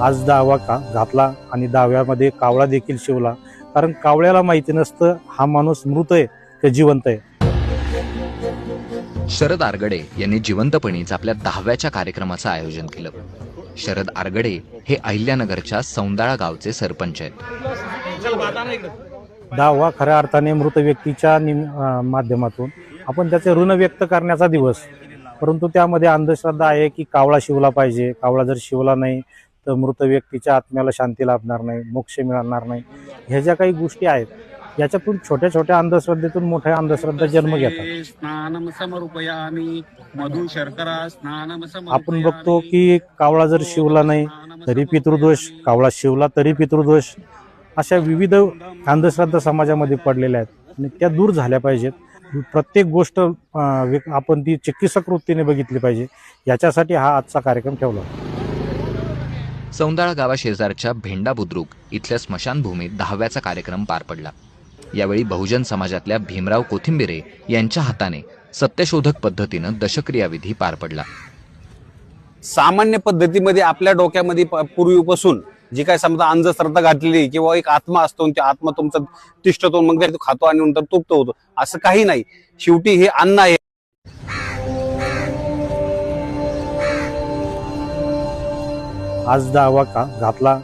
आज घातला आणि दाव्यामध्ये कावळा देखील शिवला, कारण कावळ्याला माहिती नसतं हा माणूस मृत आहे का जिवंत आहे. शरद आरगडे यांनी जिवंतपणीच आपल्या 10व्याच्या कार्यक्रमाचं आयोजन केलं. शरद आरगडे हे अहिल्यानगरच्या सौंदाळा गावचे सरपंच आहेत. 10वा खऱ्या अर्थाने मृत व्यक्तीच्या माध्यमातून आपण त्याचे ऋण व्यक्त करण्याचा दिवस. परंतु त्यामध्ये अंधश्रद्धा आहे की कावळा शिवला पाहिजे, कावळा जर शिवला नाही तर मृत व्यक्तीच्या आत्म्याला शांती लाभणार नाही, मोक्ष मिळणार नाही. ह्या ज्या काही गोष्टी आहेत याच्यातून छोट्या छोट्या अंधश्रद्धेतून मोठ्या अंधश्रद्धा जन्म घेतात. आपण बघतो की कावळा जर शिवला नाही तरी पितृदोष, कावळा शिवला तरी पितृदोष, अशा विविध अंधश्रद्धा समाजामध्ये पडलेल्या आहेत आणि त्या दूर झाल्या पाहिजेत. प्रत्येक गोष्ट आपण ती चिकित्सक वृत्तीने बघितली पाहिजे, याच्यासाठी हा आजचा कार्यक्रम ठेवला. सौंदाळा गावाशेजारच्या भेंडा बुद्रुक इथल्या स्मशानभूमीत 10व्याचा कार्यक्रम पार पडला. यावेळी बहुजन समाजातल्या भीमराव कोथिंबिरे यांच्या हाताने सत्यशोधक पद्धतीनं दशक्रियाविधी पार पडला. सामान्य पद्धतीमध्ये आपल्या डोक्यामध्ये पूर्वीपासून जी काय समजा अंधश्रद्धा घातलेली किंवा एक आत्मा असतो, त्या आत्मा तुमचा तिष्ठतो, मग तो खातो आणि नंतर तुप्त होतो, असं काही नाही. शेवटी हे अन्न आहे. आज घातला